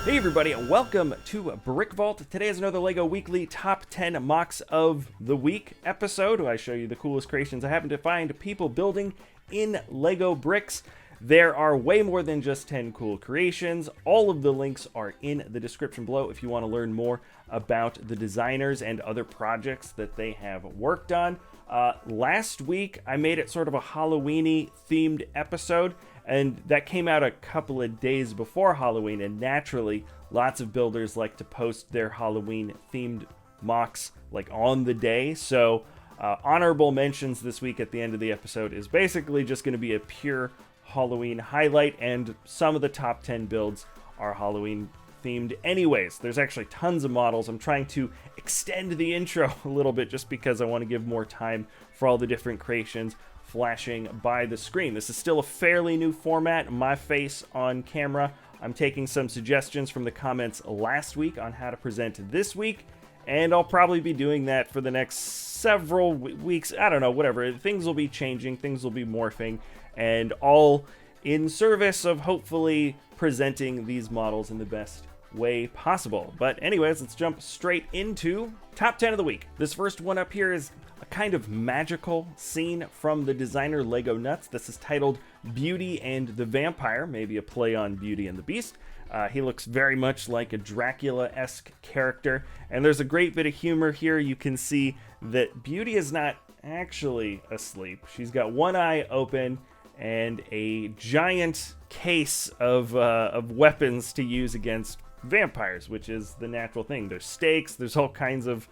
Hey everybody, welcome to BrickVault. Today is another LEGO Weekly Top 10 MOCs of the Week episode, where I show you the coolest creations I happen to find people building in LEGO bricks. There are way more than just 10 cool creations. All of the links are in the description below if you want to learn more about the designers and other projects that they have worked on. Last week, I made it sort of a Halloween-y themed episode, and that came out a couple of days before Halloween, and naturally, lots of builders like to post their Halloween-themed MOCs like on the day, so honorable mentions this week at the end of the episode is basically just going to be a pure Halloween highlight, and some of the top 10 builds are Halloween themed anyways. There's actually tons of models. I'm trying to extend the intro a little bit just because I want to give more time for all the different creations flashing by the screen. This is still a fairly new format, my face on camera. I'm taking some suggestions from the comments last week on how to present this week, and I'll probably be doing that for the next several weeks. I don't know, whatever. Things will be changing, things will be morphing, and all in service of hopefully presenting these models in the best way possible. But anyways, let's jump straight into top 10 of the week. This first one up here is a kind of magical scene from the designer Lego Nuts. This is titled Beauty and the Vampire, maybe a play on Beauty and the Beast. He looks very much like a Dracula-esque character, and there's a great bit of humor here. You can see that Beauty is not actually asleep. She's got one eye open and a giant case of weapons to use against vampires, which is the natural thing. There's stakes, there's all kinds of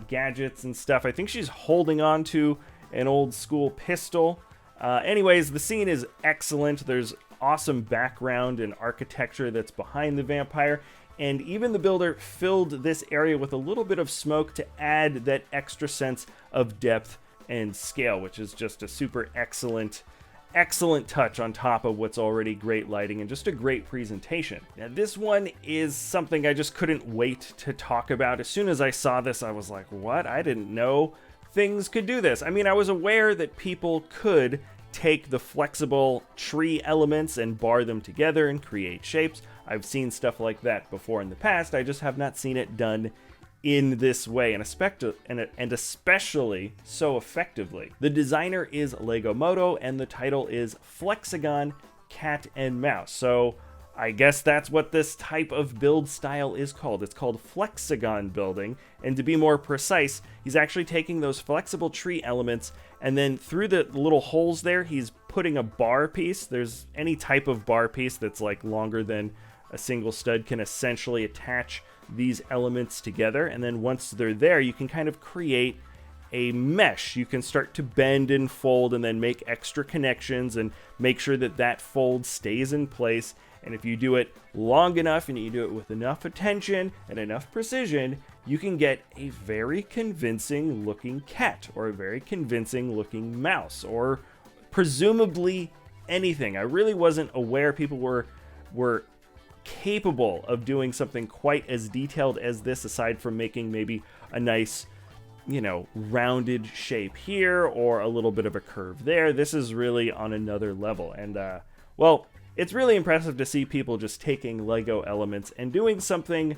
gadgets and stuff. I think she's holding on to an old school pistol. Anyways, the scene is excellent. There's awesome background and architecture that's behind the vampire, and even the builder filled this area with a little bit of smoke to add that extra sense of depth and scale, which is just a super excellent touch on top of what's already great lighting and just a great presentation. Now, this one is something I just couldn't wait to talk about. As soon as I saw this, I was like, what? I didn't know things could do this. I mean, I was aware that people could take the flexible tree elements and bar them together and create shapes. I've seen stuff like that before in the past. I just have not seen it done in this way, and especially so effectively. The designer is Lego Moto, and the title is Flexigon Cat and Mouse. So I guess that's what this type of build style is called. It's called Flexigon building, and to be more precise, he's actually taking those flexible tree elements, and then through the little holes there, he's putting a bar piece. There's any type of bar piece that's like longer than a single stud can essentially attach these elements together, and then once they're there, you can kind of create a mesh. You can start to bend and fold and then make extra connections and make sure that that fold stays in place. And if you do it long enough and you do it with enough attention and enough precision, you can get a very convincing looking cat or a very convincing looking mouse, or presumably anything. I really wasn't aware people were capable of doing something quite as detailed as this, aside from making maybe a nice, rounded shape here or a little bit of a curve there. This is really on another level, and well, it's really impressive to see people just taking Lego elements and doing something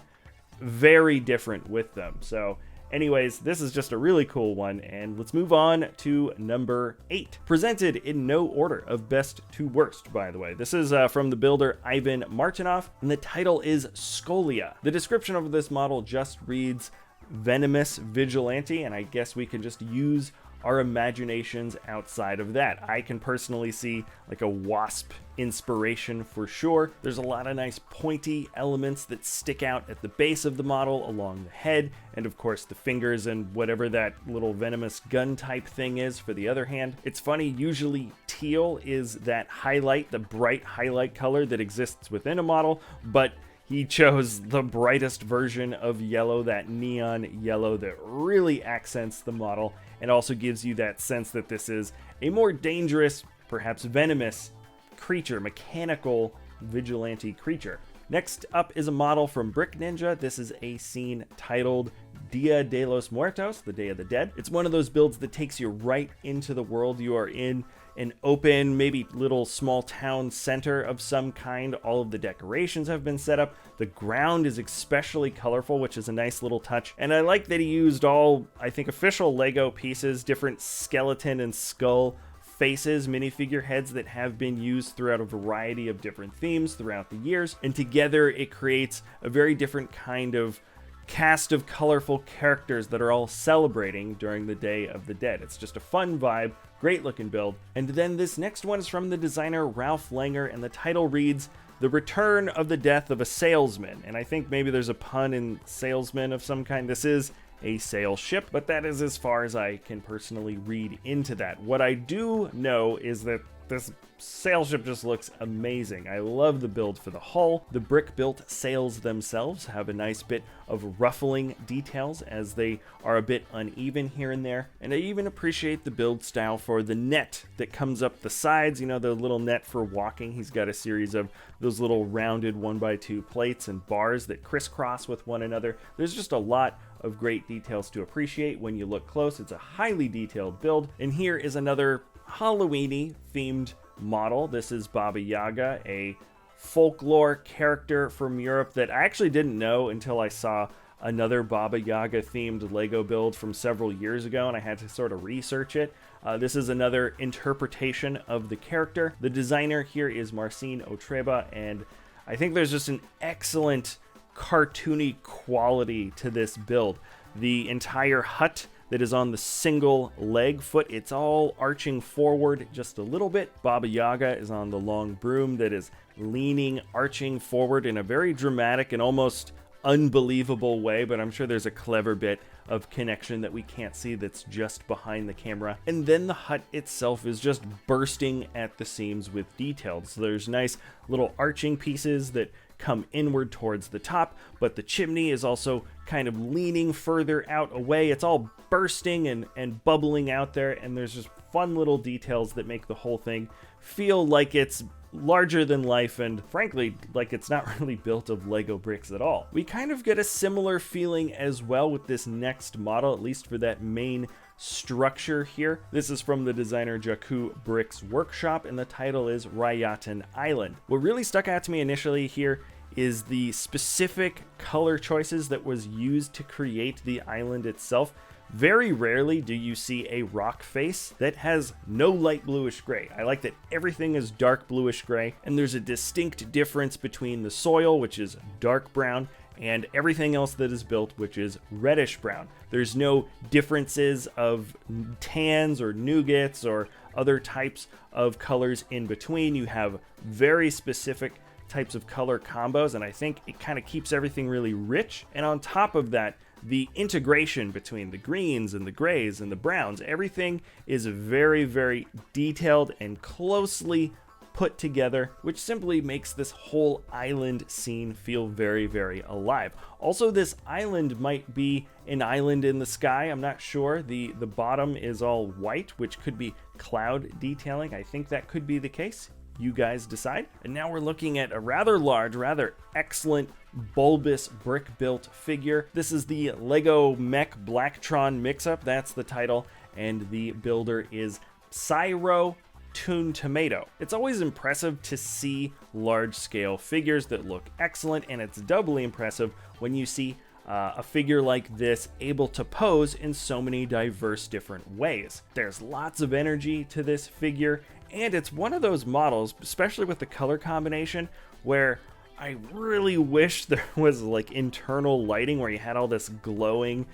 very different with them. So anyways, this is just a really cool one, and let's move on to number 8. Presented in no order of best to worst, by the way. This is from the builder Ivan Martynov, and the title is Scolia. The description of this model just reads Venomous Vigilante, and I guess we can just use our imaginations outside of that. I can personally see like a wasp inspiration for sure. There's a lot of nice pointy elements that stick out at the base of the model, along the head, and of course the fingers and whatever that little venomous gun type thing is for the other hand. It's funny, usually teal is that highlight, the bright highlight color that exists within a model, but he chose the brightest version of yellow, that neon yellow that really accents the model and also gives you that sense that this is a more dangerous, perhaps venomous creature, mechanical vigilante creature. Next up is a model from Brick Ninja. This is a scene titled Dia de los Muertos, the Day of the Dead. It's one of those builds that takes you right into the world. You are in an open, maybe little small town center of some kind. All of the decorations have been set up. The ground is especially colorful, which is a nice little touch. And I like that he used all, I think, official Lego pieces, different skeleton and skull faces, minifigure heads that have been used throughout a variety of different themes throughout the years. And together it creates a very different kind of cast of colorful characters that are all celebrating during the Day of the Dead. It's just a fun vibe, great looking build. And then this next one is from the designer Ralf Langer, and the title reads, "The Return of the Death of a Salesman." And I think maybe there's a pun in salesman of some kind. This is a sail ship, but that is as far as I can personally read into that. What I do know is that this sail ship just looks amazing. I love the build for the hull. The brick-built sails themselves have a nice bit of ruffling details as they are a bit uneven here and there. And I even appreciate the build style for the net that comes up the sides, you know, the little net for walking. He's got a series of those little rounded 1x2 plates and bars that crisscross with one another. There's just a lot of great details to appreciate when you look close. It's a highly detailed build. And here is another Halloween-y themed model. This is Baba Yaga, a folklore character from Europe that I actually didn't know until I saw another Baba Yaga themed Lego build from several years ago, and I had to sort of research it. This is another interpretation of the character. The designer here is Marcin Otreba, and I think there's just an excellent cartoony quality to this build. The entire hut that is on the single leg foot, it's all arching forward just a little bit. Baba Yaga is on the long broom that is leaning, arching forward in a very dramatic and almost unbelievable way, but I'm sure there's a clever bit of connection that we can't see that's just behind the camera. And then the hut itself is just bursting at the seams with details. So there's nice little arching pieces that come inward towards the top, but the chimney is also kind of leaning further out away. It's all bursting and bubbling out there, and there's just fun little details that make the whole thing feel like it's larger than life, and frankly, like it's not really built of Lego bricks at all. We kind of get a similar feeling as well with this next model, at least for that main structure here. This is from the designer JakuBricks workshop, and the title is Rayatan Island. What really stuck out to me initially here is the specific color choices that was used to create the island itself. Very rarely do you see a rock face that has no light bluish gray. I like that everything is dark bluish gray, and there's a distinct difference between the soil, which is dark brown, and everything else that is built, which is reddish brown. There's no differences of tans or nougats or other types of colors in between. You have very specific types of color combos, and I think it kind of keeps everything really rich. And on top of that, the integration between the greens and the grays and the browns, everything is very, very detailed and closely put together, which simply makes this whole island scene feel very, very alive. Also, this island might be an island in the sky. I'm not sure. The bottom is all white, which could be cloud detailing. I think that could be the case. You guys decide. And now we're looking at a rather large, rather excellent bulbous brick-built figure. This is the Lego Mech Blacktron mix-up. That's the title, and the builder is Psyro TtunTomato. It's always impressive to see large-scale figures that look excellent, and it's doubly impressive when you see a figure like this able to pose in so many diverse different ways. There's lots of energy to this figure, and it's one of those models, especially with the color combination, where I really wish there was like internal lighting where you had all this glowing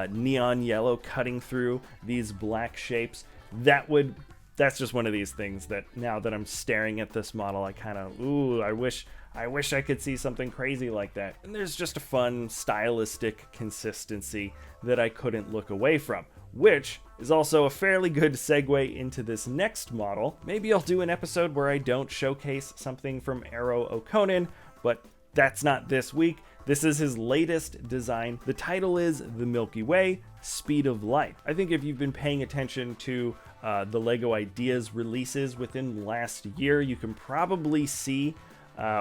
neon yellow cutting through these black shapes. That's just one of these things that now that I'm staring at this model, I kind of, I wish I could see something crazy like that. And there's just a fun stylistic consistency that I couldn't look away from, which is also a fairly good segue into this next model. Maybe I'll do an episode where I don't showcase something from Eero Okkonen, but that's not this week. This is his latest design. The title is The Milky Way, Speed of Light. I think if you've been paying attention to the LEGO Ideas releases within last year, you can probably see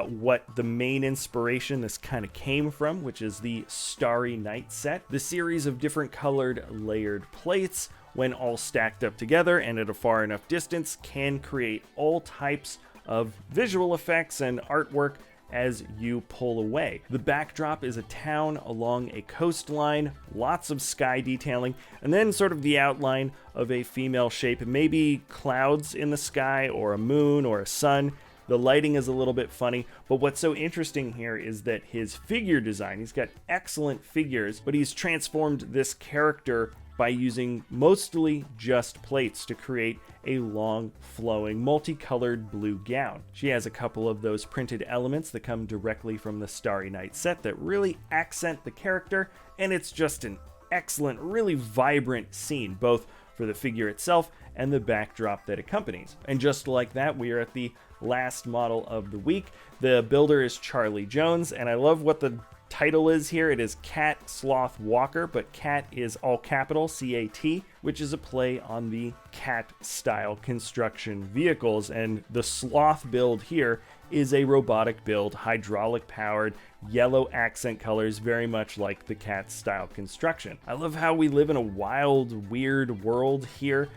what the main inspiration this kind of came from, which is the Starry Night set. The series of different colored layered plates when all stacked up together and at a far enough distance, can create all types of visual effects and artwork as you pull away. The backdrop is a town along a coastline, lots of sky detailing, and then sort of the outline of a female shape, maybe clouds in the sky or a moon or a sun. The lighting is a little bit funny, but what's so interesting here is that his figure design, he's got excellent figures, but he's transformed this character by using mostly just plates to create a long, flowing, multicolored blue gown. She has a couple of those printed elements that come directly from the Starry Night set that really accent the character, and it's just an excellent, really vibrant scene, both for the figure itself and the backdrop that accompanies. And just like that, we are at the last model of the week. The builder is Charlie Jones, and I love what the title is here. It is Cat Sloth Walker, but Cat is all capital, C-A-T, which is a play on the Cat style construction vehicles. And the Sloth build here is a robotic build, hydraulic powered, yellow accent colors, very much like the Cat style construction. I love how we live in a wild, weird world here.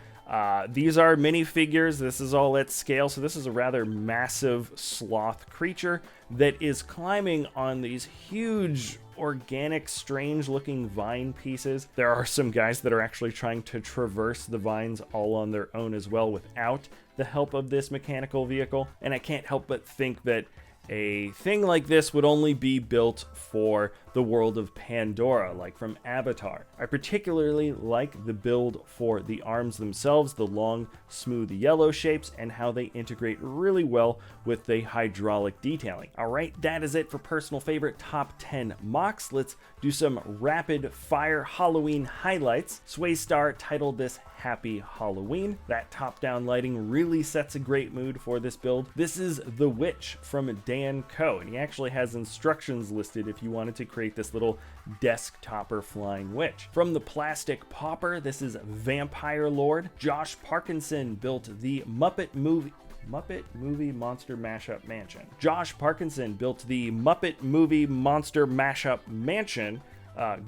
These are minifigures. This is all at scale, so this is a rather massive sloth creature that is climbing on these huge, organic, strange-looking vine pieces. There are some guys that are actually trying to traverse the vines all on their own as well without the help of this mechanical vehicle, and I can't help but think that a thing like this would only be built for the world of Pandora, like from Avatar. I particularly like the build for the arms themselves, the long, smooth yellow shapes, and how they integrate really well with the hydraulic detailing. Alright, that is it for personal favorite top 10 MOCs. Let's do some rapid fire Halloween highlights. Swaystar titled this Happy Halloween. That top-down lighting really sets a great mood for this build. This is The Witch from Dan Coe, and he actually has instructions listed if you wanted to create this little desktopper flying witch. From the Plastic Pauper, this is Vampire Lord. Josh Parkinson built the Muppet Movie Monster Mashup Mansion. Josh Parkinson built the Muppet Movie Monster Mashup Mansion.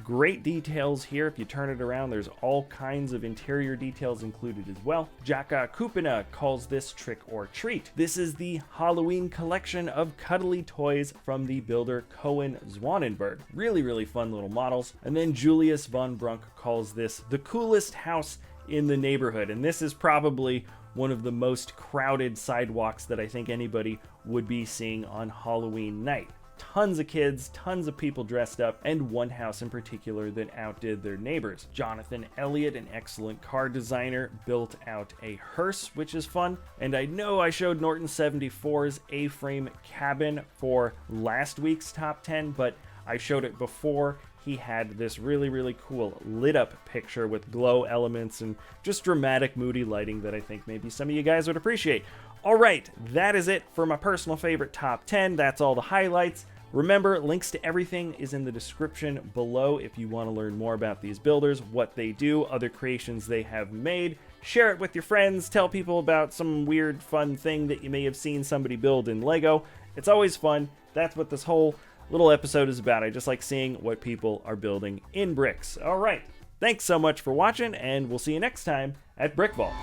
Great details here. If you turn it around, there's all kinds of interior details included as well. JakuBricks calls this Trick or Treat. This is the Halloween collection of cuddly toys from the builder Cohen Zwanenberg. Really, really fun little models. And then Julius von Brunk calls this the coolest house in the neighborhood. And this is probably one of the most crowded sidewalks that I think anybody would be seeing on Halloween night. Tons of kids, tons of people dressed up, and one house in particular that outdid their neighbors. Jonathan Elliott, an excellent car designer, built out a hearse, which is fun. And I know I showed Norton 74's A-frame cabin for last week's top 10, but I showed it before he had this really, really cool lit up picture with glow elements and just dramatic, moody lighting that I think maybe some of you guys would appreciate. All right, that is it for my personal favorite top 10. That's all the highlights. Remember, links to everything is in the description below if you want to learn more about these builders, what they do, other creations they have made. Share it with your friends, tell people about some weird, fun thing that you may have seen somebody build in Lego. It's always fun. That's what this whole little episode is about. I just like seeing what people are building in bricks. All right, thanks so much for watching, and we'll see you next time at BrickVault.